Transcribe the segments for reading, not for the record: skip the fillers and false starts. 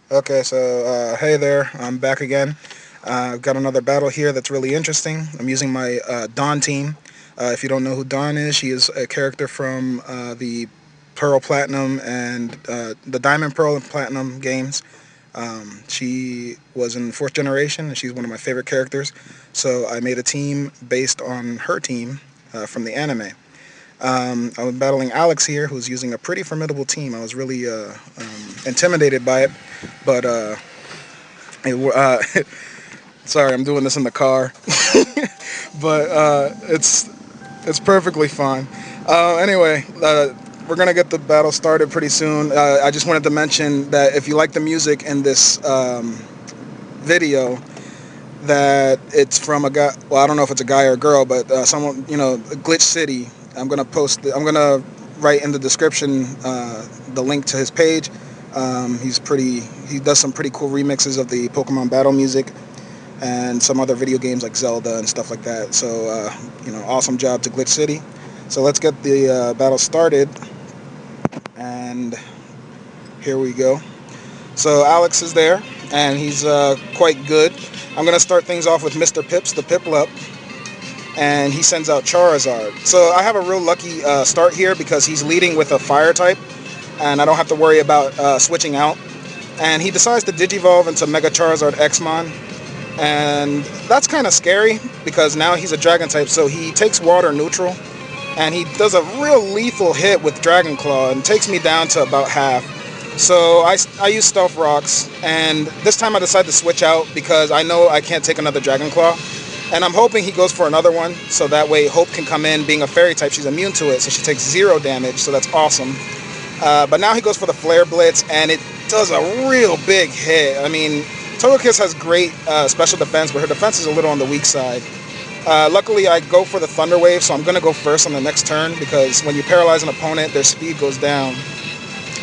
Okay, so hey there, I'm back again. I've got another battle here that's really interesting. I'm using my Dawn team. If you don't know who Dawn is, she is a character from the Pearl Platinum and the Diamond Pearl and Platinum games. She was in fourth generation, and she's one of my favorite characters. So I made a team based on her team from the anime. I'm battling Alex here, who's using a pretty formidable team. I was really intimidated by it, but sorry, I'm doing this in the car, but it's perfectly fine. Anyway, we're gonna get the battle started pretty soon. I just wanted to mention that if you like the music in this video, that it's from a guy. Well, I don't know if it's a guy or a girl, but someone, Glitch City. I'm gonna write in the description the link to his page. He does some pretty cool remixes of the Pokemon battle music and some other video games like Zelda and stuff like that. So, awesome job to Glitch City. So let's get the battle started. And here we go. So Alex is there, and he's quite good. I'm going to start things off with Mr. Pips, the Piplup, and he sends out Charizard. So I have a real lucky start here because he's leading with a fire type, and I don't have to worry about switching out. And he decides to Digivolve into Mega Charizard Xmon, and that's kind of scary because now he's a Dragon type, so he takes water neutral, and he does a real lethal hit with Dragon Claw and takes me down to about half. So I use Stealth Rocks, and this time I decide to switch out because I know I can't take another Dragon Claw. And I'm hoping he goes for another one, so that way Hope can come in. Being a fairy type, she's immune to it, so she takes 0 damage, so that's awesome. But now he goes for the Flare Blitz, and it does a real big hit. I mean, Togekiss has great special defense, but her defense is a little on the weak side. Luckily, I go for the Thunder Wave, so I'm going to go first on the next turn, because when you paralyze an opponent, their speed goes down.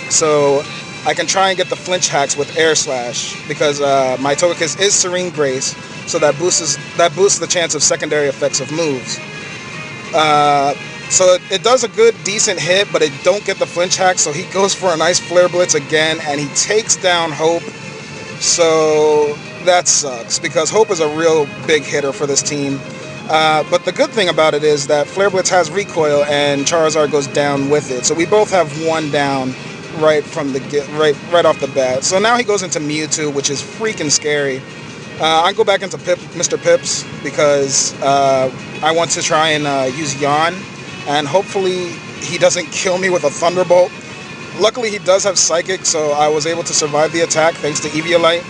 So I can try and get the flinch hacks with Air Slash, because my Togekiss is Serene Grace, so that boosts the chance of secondary effects of moves. So it does a good, decent hit, but it don't get the flinch hack, so he goes for a nice Flare Blitz again, and he takes down Hope. So that sucks, because Hope is a real big hitter for this team. But the good thing about it is that Flare Blitz has recoil, and Charizard goes down with it. So we both have one down right right off the bat. So now he goes into Mewtwo, which is freaking scary. I go back into Mr. Pips because I want to try and use Yawn, and hopefully he doesn't kill me with a Thunderbolt. Luckily he does have Psychic, so I was able to survive the attack thanks to Eviolite,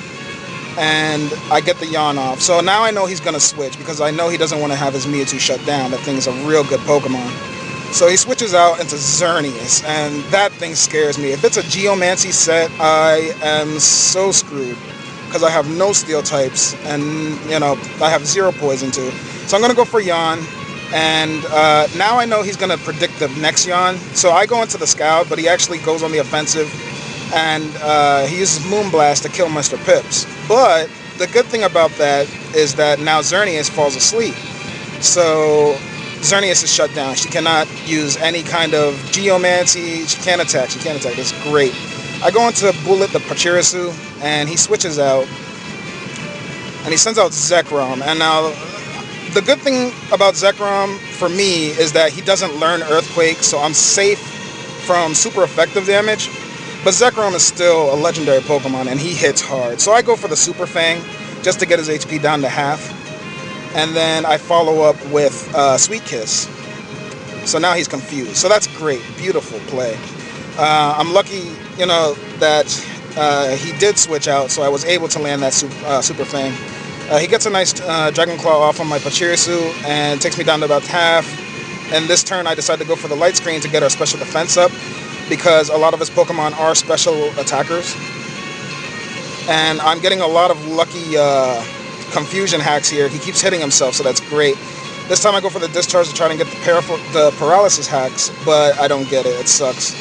and I get the Yawn off. So now I know he's going to switch because I know he doesn't want to have his Mewtwo shut down. That thing is a real good Pokemon. So he switches out into Xerneas, and that thing scares me. If it's a Geomancy set, I am so screwed because I have no Steel types, and I have 0 Poison too. So I'm going to go for Yawn, and now I know he's going to predict the next Yawn. So I go into the Scout, but he actually goes on the offensive, and he uses Moonblast to kill Mr. Pips. But the good thing about that is that now Xerneas falls asleep. So Xerneas is shut down. She cannot use any kind of Geomancy. She can't attack. That's great. I go into Bullet the Pachirisu, and he switches out, and he sends out Zekrom. And now, the good thing about Zekrom for me is that he doesn't learn Earthquake, so I'm safe from super effective damage. But Zekrom is still a legendary Pokemon, and he hits hard. So I go for the Super Fang just to get his HP down to half. And then I follow up with Sweet Kiss. So now he's confused. So that's great. Beautiful play. I'm lucky, that he did switch out, so I was able to land that Super Fang. He gets a nice Dragon Claw off on my Pachirisu and takes me down to about half. And this turn I decide to go for the Light Screen to get our special defense up, because a lot of his Pokemon are special attackers. And I'm getting a lot of lucky confusion hacks here. He keeps hitting himself, so that's great. This time I go for the Discharge to try and get the paralysis hacks, but I don't get it. It sucks.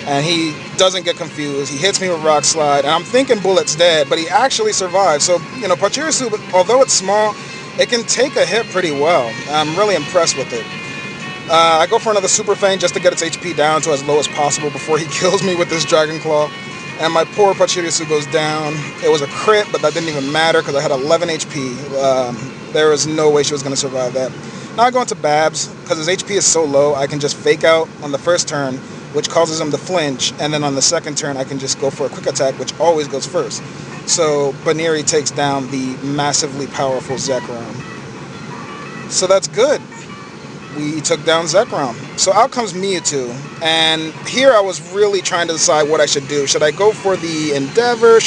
And he doesn't get confused. He hits me with Rock Slide, and I'm thinking Bullet's dead, but he actually survives. So, Pachirisu, although it's small, it can take a hit pretty well. I'm really impressed with it. I go for another Super Fang just to get its HP down to as low as possible before he kills me with this Dragon Claw. and my poor Pachirisu goes down. It was a crit, but that didn't even matter because I had 11 HP. There was no way she was going to survive that. Now I go into Babs, because his HP is so low, I can just fake out on the first turn, which causes him to flinch, and then on the second turn I can just go for a quick attack, which always goes first. So Baneri takes down the massively powerful Zekrom. So that's good. We took down Zekrom. So out comes Mewtwo, and here I was really trying to decide what I should do. Should I go for the Endeavor?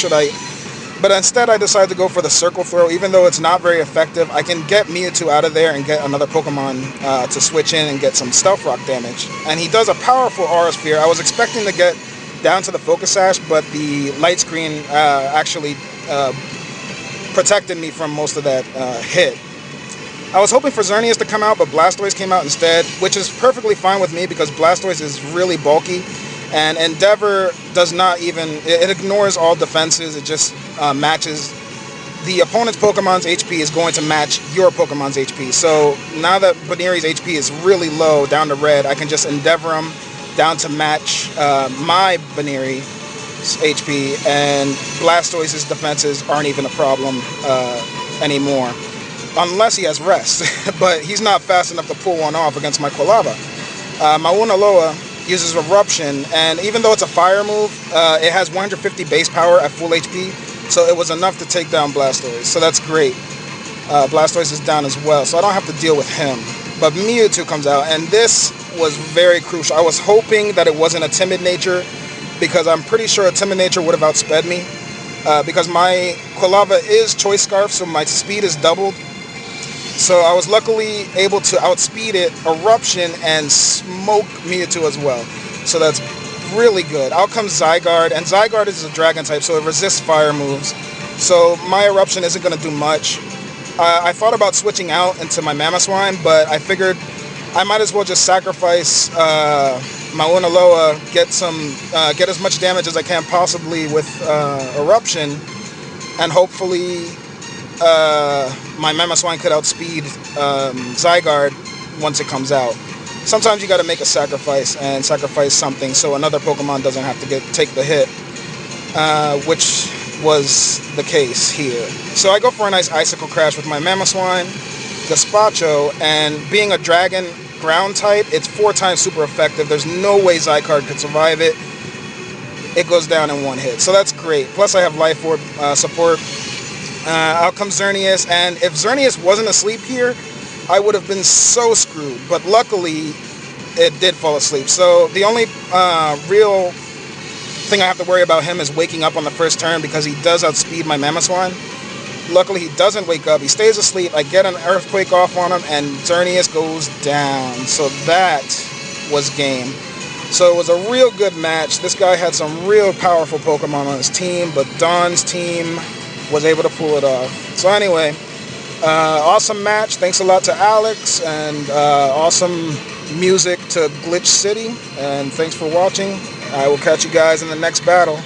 But instead I decided to go for the Circle Throw. Even though it's not very effective, I can get Mewtwo out of there and get another Pokemon to switch in and get some Stealth Rock damage. And he does a powerful Aura Sphere. I was expecting to get down to the Focus Sash, but the Light Screen actually protected me from most of that hit. I was hoping for Xerneas to come out, but Blastoise came out instead, which is perfectly fine with me because Blastoise is really bulky, and Endeavor does not even, it ignores all defenses. It just matches the opponent's Pokemon's HP is going to match your Pokemon's HP. So now that Baneri's HP is really low, down to red, I can just Endeavor him down to match my Baneri's HP, and Blastoise's defenses aren't even a problem anymore. Unless he has rest, but he's not fast enough to pull one off against my Quilava. Mauna Loa uses Eruption, and even though it's a fire move, it has 150 base power at full HP, so it was enough to take down Blastoise, so that's great. Blastoise is down as well, so I don't have to deal with him. But Mewtwo comes out, and this was very crucial. I was hoping that it wasn't a Timid Nature, because I'm pretty sure a Timid Nature would have outsped me, because my Quilava is Choice Scarf, so my speed is doubled. So I was luckily able to outspeed it, Eruption, and smoke Mewtwo as well. So that's really good. Out comes Zygarde, and Zygarde is a Dragon type, so it resists fire moves. So my Eruption isn't going to do much. I thought about switching out into my Mamoswine, but I figured I might as well just sacrifice Mauna Loa, get as much damage as I can possibly with Eruption, and hopefully my Mamoswine could outspeed Zygarde once it comes out. Sometimes you got to make a sacrifice and sacrifice something so another Pokemon doesn't have to take the hit, which was the case here. So I go for a nice Icicle Crash with my Mamoswine, Gazpacho, and being a Dragon ground type, it's 4 times super effective. There's no way Zygarde could survive it. It goes down in one hit, so that's great. Plus I have Life Orb support. Out comes Xerneas, and if Xerneas wasn't asleep here, I would have been so screwed, but luckily it did fall asleep. So the only real thing I have to worry about him is waking up on the first turn, because he does outspeed my Mamoswine. Luckily he doesn't wake up, he stays asleep, I get an Earthquake off on him, and Xerneas goes down. So that was game. So it was a real good match. This guy had some real powerful Pokemon on his team, but Don's team was able to pull it off. So anyway, awesome match. Thanks a lot to Alex, and awesome music to Glitch City, and thanks for watching. I will catch you guys in the next battle.